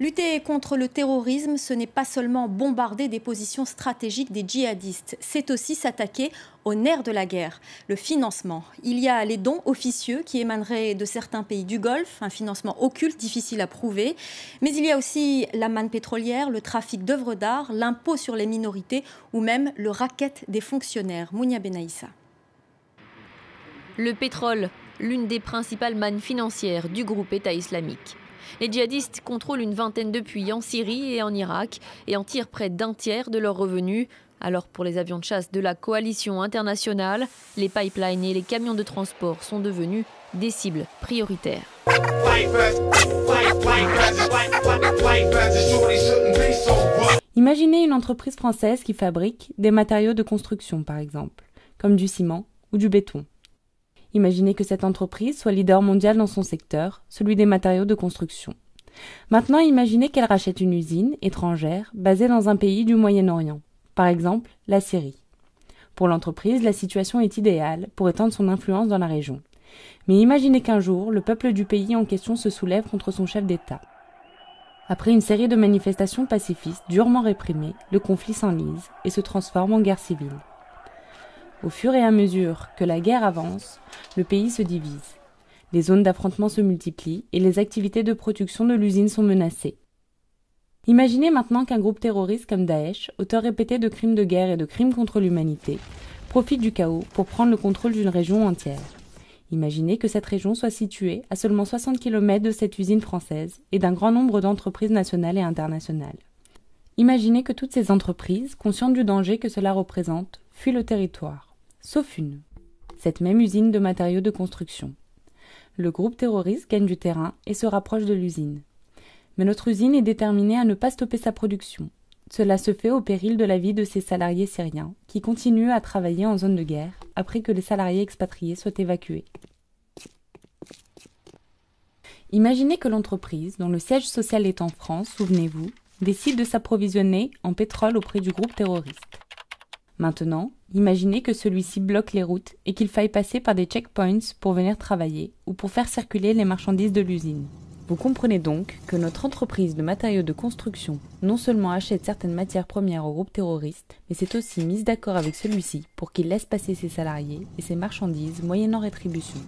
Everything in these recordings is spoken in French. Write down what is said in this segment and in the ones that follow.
Lutter contre le terrorisme, ce n'est pas seulement bombarder des positions stratégiques des djihadistes, c'est aussi s'attaquer au nerf de la guerre, le financement. Il y a les dons officieux qui émaneraient de certains pays du Golfe, un financement occulte difficile à prouver, mais il y a aussi la manne pétrolière, le trafic d'œuvres d'art, l'impôt sur les minorités ou même le racket des fonctionnaires. Mounia Benaïssa. Le pétrole, l'une des principales mannes financières du groupe État islamique. Les djihadistes contrôlent une vingtaine de puits en Syrie et en Irak et en tirent près d'un tiers de leurs revenus. Alors pour les avions de chasse de la coalition internationale, les pipelines et les camions de transport sont devenus des cibles prioritaires. Imaginez une entreprise française qui fabrique des matériaux de construction par exemple, comme du ciment ou du béton. Imaginez que cette entreprise soit leader mondial dans son secteur, celui des matériaux de construction. Maintenant, imaginez qu'elle rachète une usine étrangère basée dans un pays du Moyen-Orient, par exemple la Syrie. Pour l'entreprise, la situation est idéale pour étendre son influence dans la région. Mais imaginez qu'un jour, le peuple du pays en question se soulève contre son chef d'État. Après une série de manifestations pacifistes durement réprimées, le conflit s'enlise et se transforme en guerre civile. Au fur et à mesure que la guerre avance, le pays se divise. Les zones d'affrontement se multiplient et les activités de production de l'usine sont menacées. Imaginez maintenant qu'un groupe terroriste comme Daesh, auteur répété de crimes de guerre et de crimes contre l'humanité, profite du chaos pour prendre le contrôle d'une région entière. Imaginez que cette région soit située à seulement 60 km de cette usine française et d'un grand nombre d'entreprises nationales et internationales. Imaginez que toutes ces entreprises, conscientes du danger que cela représente, fuient le territoire. Sauf une, cette même usine de matériaux de construction. Le groupe terroriste gagne du terrain et se rapproche de l'usine. Mais notre usine est déterminée à ne pas stopper sa production. Cela se fait au péril de la vie de ses salariés syriens, qui continuent à travailler en zone de guerre après que les salariés expatriés soient évacués. Imaginez que l'entreprise, dont le siège social est en France, souvenez-vous, décide de s'approvisionner en pétrole auprès du groupe terroriste. Maintenant, imaginez que celui-ci bloque les routes et qu'il faille passer par des checkpoints pour venir travailler ou pour faire circuler les marchandises de l'usine. Vous comprenez donc que notre entreprise de matériaux de construction non seulement achète certaines matières premières au groupe terroriste, mais s'est aussi mise d'accord avec celui-ci pour qu'il laisse passer ses salariés et ses marchandises moyennant rétribution.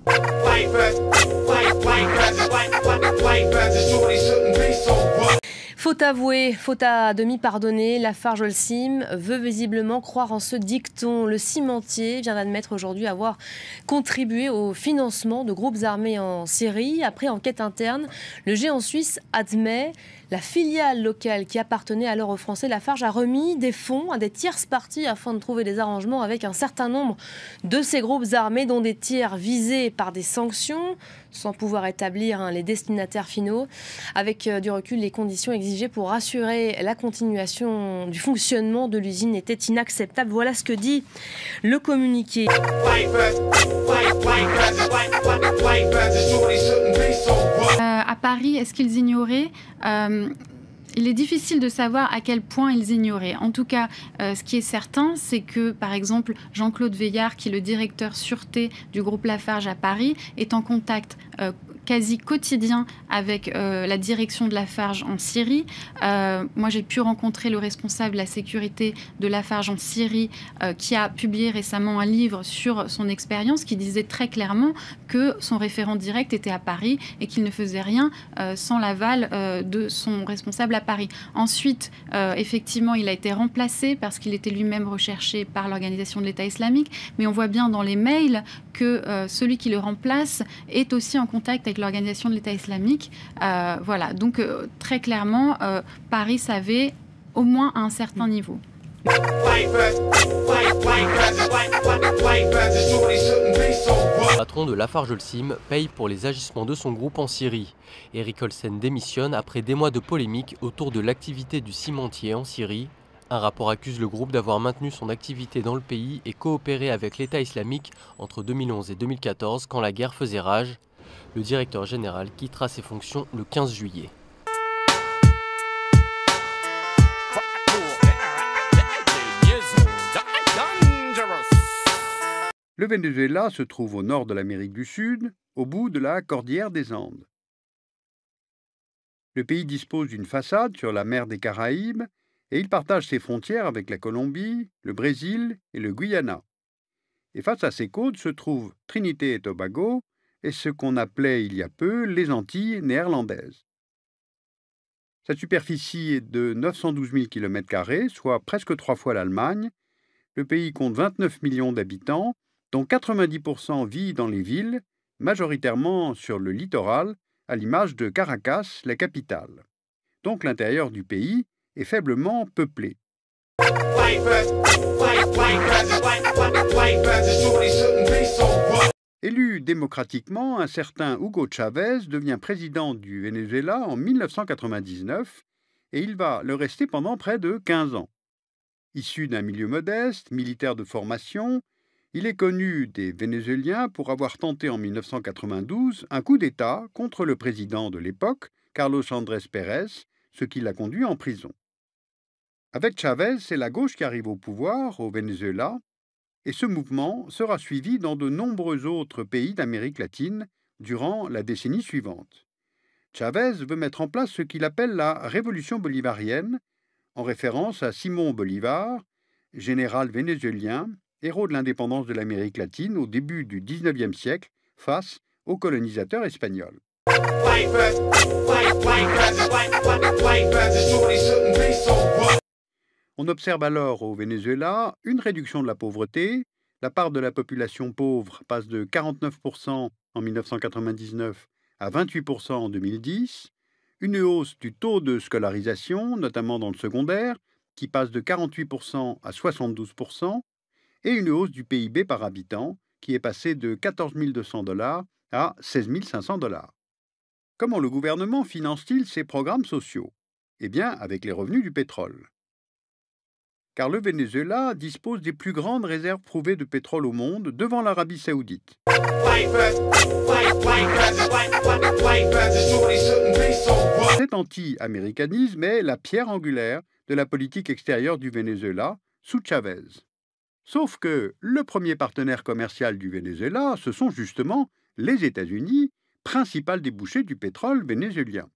Faute avouée, faute à demi pardonnée, Lafarge Holcim veut visiblement croire en ce dicton. Le cimentier vient d'admettre aujourd'hui avoir contribué au financement de groupes armés en Syrie. Après enquête interne, le géant suisse admet la filiale locale qui appartenait alors aux Français Lafarge a remis des fonds à des tierces parties afin de trouver des arrangements avec un certain nombre de ces groupes armés, dont des tiers visés par des sanctions, sans pouvoir établir les destinataires finaux. Avec du recul, les conditions exigées pour assurer la continuation du fonctionnement de l'usine étaient inacceptables. Voilà ce que dit le communiqué. À Paris, est-ce qu'ils ignoraient il est difficile de savoir à quel point ils ignoraient. En tout cas, ce qui est certain, c'est que, par exemple, Jean-Claude Veillard, qui est le directeur sûreté du groupe Lafarge à Paris, est en contact quasi quotidien avec la direction de Lafarge en Syrie. Moi, j'ai pu rencontrer le responsable de la sécurité de Lafarge en Syrie qui a publié récemment un livre sur son expérience qui disait très clairement que son référent direct était à Paris et qu'il ne faisait rien sans l'aval de son responsable à Paris. Ensuite, effectivement, il a été remplacé parce qu'il était lui-même recherché par l'organisation de l'État islamique, mais on voit bien dans les mails que celui qui le remplace est aussi en contact avec l'organisation de l'État islamique. Voilà, donc très clairement, Paris savait au moins à un certain niveau. Le patron de Lafarge Holcim paye pour les agissements de son groupe en Syrie. Eric Olsen démissionne après des mois de polémique autour de l'activité du cimentier en Syrie. Un rapport accuse le groupe d'avoir maintenu son activité dans le pays et coopéré avec l'État islamique entre 2011 et 2014 quand la guerre faisait rage. Le directeur général quittera ses fonctions le 15 juillet. Le Venezuela se trouve au nord de l'Amérique du Sud, au bout de la cordillère des Andes. Le pays dispose d'une façade sur la mer des Caraïbes et il partage ses frontières avec la Colombie, le Brésil et le Guyana. Et face à ces côtes se trouvent Trinité et Tobago et ce qu'on appelait il y a peu les Antilles néerlandaises. Sa superficie est de 912 000 km², soit presque 3 fois l'Allemagne. Le pays compte 29 millions d'habitants, dont 90% vivent dans les villes, majoritairement sur le littoral, à l'image de Caracas, la capitale. Donc l'intérieur du pays est faiblement peuplé. Élu démocratiquement, un certain Hugo Chavez devient président du Venezuela en 1999 et il va le rester pendant près de 15 ans. Issu d'un milieu modeste, militaire de formation, il est connu des Vénézuéliens pour avoir tenté en 1992 un coup d'État contre le président de l'époque, Carlos Andrés Pérez, ce qui l'a conduit en prison. Avec Chavez, c'est la gauche qui arrive au pouvoir au Venezuela, et ce mouvement sera suivi dans de nombreux autres pays d'Amérique latine durant la décennie suivante. Chavez veut mettre en place ce qu'il appelle la révolution bolivarienne, en référence à Simón Bolívar, général vénézuélien, héros de l'indépendance de l'Amérique latine au début du XIXe siècle face aux colonisateurs espagnols. On observe alors au Venezuela une réduction de la pauvreté. La part de la population pauvre passe de 49% en 1999 à 28% en 2010. Une hausse du taux de scolarisation, notamment dans le secondaire, qui passe de 48% à 72%, et une hausse du PIB par habitant, qui est passé de 14 200 $ à 16 500 $. Comment le gouvernement finance-t-il ses programmes sociaux? Eh bien, avec les revenus du pétrole. Car le Venezuela dispose des plus grandes réserves prouvées de pétrole au monde devant l'Arabie saoudite. Cet anti-américanisme est la pierre angulaire de la politique extérieure du Venezuela sous Chavez. Sauf que le premier partenaire commercial du Venezuela, ce sont justement les États-Unis, principal débouché du pétrole vénézuélien.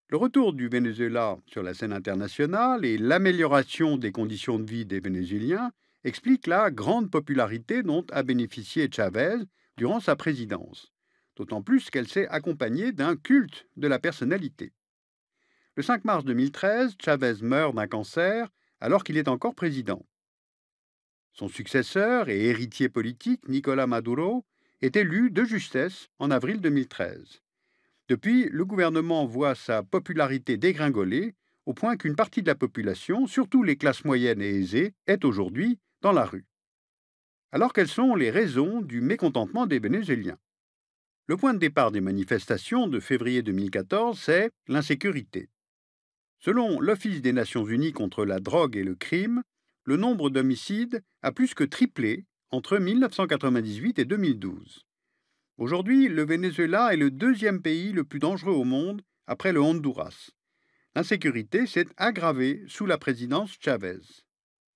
Le retour du Venezuela sur la scène internationale et l'amélioration des conditions de vie des Vénézuéliens expliquent la grande popularité dont a bénéficié Chavez durant sa présidence, d'autant plus qu'elle s'est accompagnée d'un culte de la personnalité. Le 5 mars 2013, Chavez meurt d'un cancer alors qu'il est encore président. Son successeur et héritier politique, Nicolás Maduro, est élu de justesse en avril 2013. Depuis, le gouvernement voit sa popularité dégringoler au point qu'une partie de la population, surtout les classes moyennes et aisées, est aujourd'hui dans la rue. Alors quelles sont les raisons du mécontentement des Vénézuéliens? Le point de départ des manifestations de février 2014, c'est l'insécurité. Selon l'Office des Nations Unies contre la drogue et le crime, le nombre d'homicides a plus que triplé entre 1998 et 2012. Aujourd'hui, le Venezuela est le deuxième pays le plus dangereux au monde après le Honduras. L'insécurité s'est aggravée sous la présidence Chavez.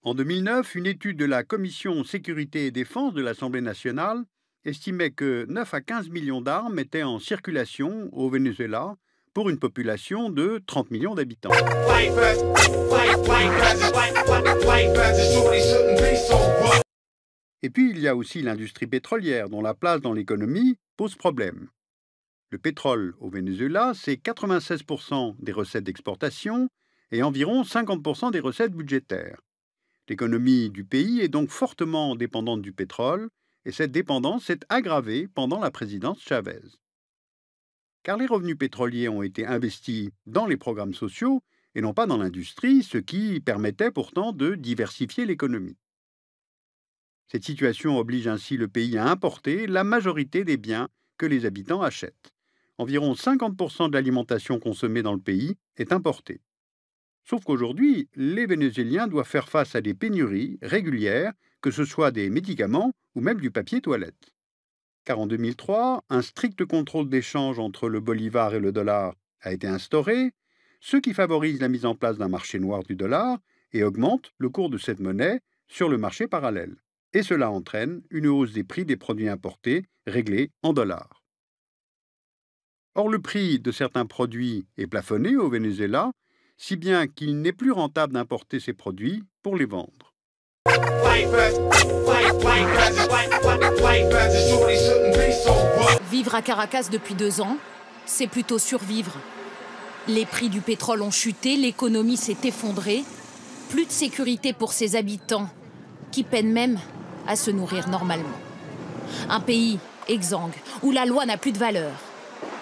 En 2009, une étude de la Commission Sécurité et Défense de l'Assemblée nationale estimait que 9 à 15 millions d'armes étaient en circulation au Venezuela pour une population de 30 millions d'habitants. Et puis il y a aussi l'industrie pétrolière dont la place dans l'économie pose problème. Le pétrole au Venezuela, c'est 96% des recettes d'exportation et environ 50% des recettes budgétaires. L'économie du pays est donc fortement dépendante du pétrole et cette dépendance s'est aggravée pendant la présidence Chavez. Car les revenus pétroliers ont été investis dans les programmes sociaux et non pas dans l'industrie, ce qui permettait pourtant de diversifier l'économie. Cette situation oblige ainsi le pays à importer la majorité des biens que les habitants achètent. Environ 50% de l'alimentation consommée dans le pays est importée. Sauf qu'aujourd'hui, les Vénézuéliens doivent faire face à des pénuries régulières, que ce soit des médicaments ou même du papier toilette. Car en 2003, un strict contrôle d'échange entre le bolivar et le dollar a été instauré, ce qui favorise la mise en place d'un marché noir du dollar et augmente le cours de cette monnaie sur le marché parallèle. Et cela entraîne une hausse des prix des produits importés réglés en dollars. Or, le prix de certains produits est plafonné au Venezuela, si bien qu'il n'est plus rentable d'importer ces produits pour les vendre. Vivre à Caracas depuis 2 ans, c'est plutôt survivre. Les prix du pétrole ont chuté, l'économie s'est effondrée. Plus de sécurité pour ses habitants, qui peinent même à se nourrir normalement. Un pays exsangue, où la loi n'a plus de valeur.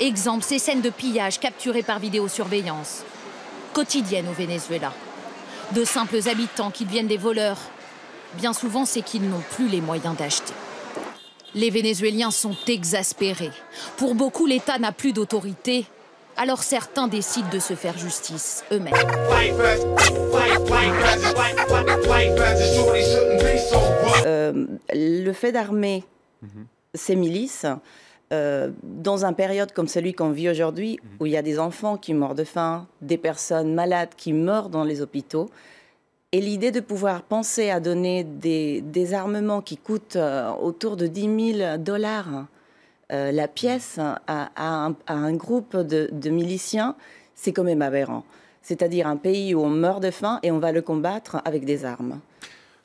Exemple, ces scènes de pillage capturées par vidéosurveillance. Quotidiennes au Venezuela. De simples habitants qui deviennent des voleurs. Bien souvent, c'est qu'ils n'ont plus les moyens d'acheter. Les Vénézuéliens sont exaspérés. Pour beaucoup, l'État n'a plus d'autorité. Alors certains décident de se faire justice eux-mêmes. Le fait d'armer ces milices, dans une période comme celui qu'on vit aujourd'hui, où il y a des enfants qui meurent de faim, des personnes malades qui meurent dans les hôpitaux, et l'idée de pouvoir penser à donner des armements qui coûtent autour de $10 000 la pièce à un groupe de miliciens, c'est quand même aberrant. C'est-à-dire un pays où on meurt de faim et on va le combattre avec des armes.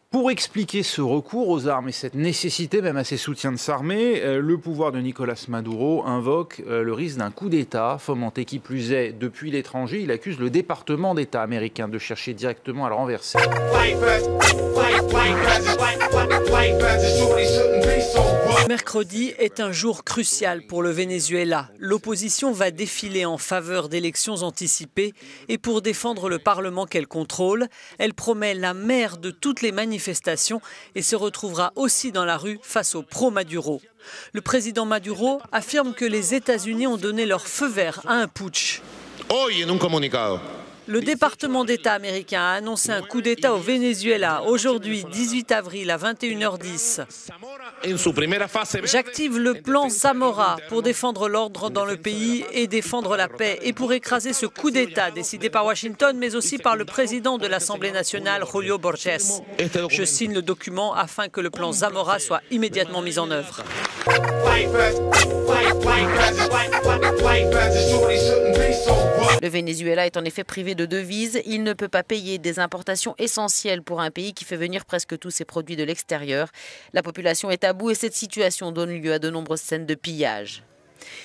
Pour expliquer ce recours aux armes et cette nécessité même à ces soutiens de s'armer, le pouvoir de Nicolás Maduro invoque le risque d'un coup d'État, fomenté qui plus est depuis l'étranger. Il accuse le département d'État américain de chercher directement à le renverser. Mercredi est un jour crucial pour le Venezuela. L'opposition va défiler en faveur d'élections anticipées et pour défendre le Parlement qu'elle contrôle, elle promet la mère de toutes les manifestations et se retrouvera aussi dans la rue face au pro-Maduro. Le président Maduro affirme que les États-Unis ont donné leur feu vert à un putsch. Le département d'État américain a annoncé un coup d'État au Venezuela aujourd'hui, 18 avril à 21h10. J'active le plan Zamora pour défendre l'ordre dans le pays et défendre la paix et pour écraser ce coup d'État décidé par Washington mais aussi par le président de l'Assemblée nationale, Julio Borges. Je signe le document afin que le plan Zamora soit immédiatement mis en œuvre. Le Venezuela est en effet privé de devises. Il ne peut pas payer des importations essentielles pour un pays qui fait venir presque tous ses produits de l'extérieur. La population est à bout et cette situation donne lieu à de nombreuses scènes de pillage.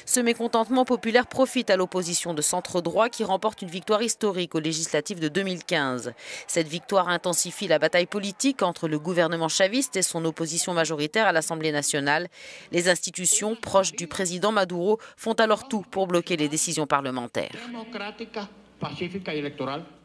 Ce mécontentement populaire profite à l'opposition de centre-droit qui remporte une victoire historique aux législatives de 2015. Cette victoire intensifie la bataille politique entre le gouvernement chaviste et son opposition majoritaire à l'Assemblée nationale. Les institutions proches du président Maduro font alors tout pour bloquer les décisions parlementaires.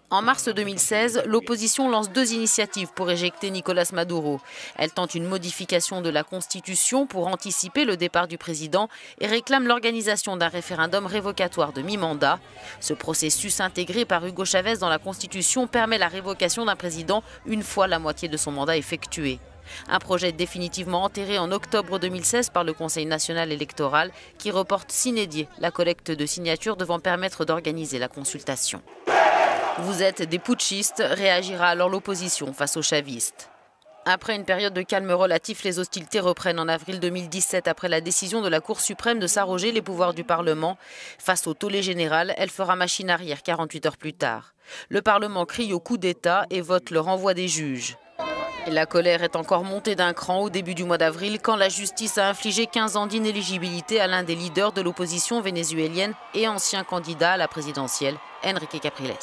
En mars 2016, l'opposition lance 2 initiatives pour éjecter Nicolás Maduro. Elle tente une modification de la Constitution pour anticiper le départ du président et réclame l'organisation d'un référendum révocatoire de mi-mandat. Ce processus intégré par Hugo Chavez dans la Constitution permet la révocation d'un président une fois la moitié de son mandat effectué. Un projet définitivement enterré en octobre 2016 par le Conseil national électoral qui reporte sine die la collecte de signatures devant permettre d'organiser la consultation. Vous êtes des putschistes, réagira alors l'opposition face aux chavistes. Après une période de calme relatif, les hostilités reprennent en avril 2017 après la décision de la Cour suprême de s'arroger les pouvoirs du Parlement. Face au tollé général, elle fera machine arrière 48 heures plus tard. Le Parlement crie au coup d'État et vote le renvoi des juges. Et la colère est encore montée d'un cran au début du mois d'avril quand la justice a infligé 15 ans d'inéligibilité à l'un des leaders de l'opposition vénézuélienne et ancien candidat à la présidentielle, Enrique Capriles.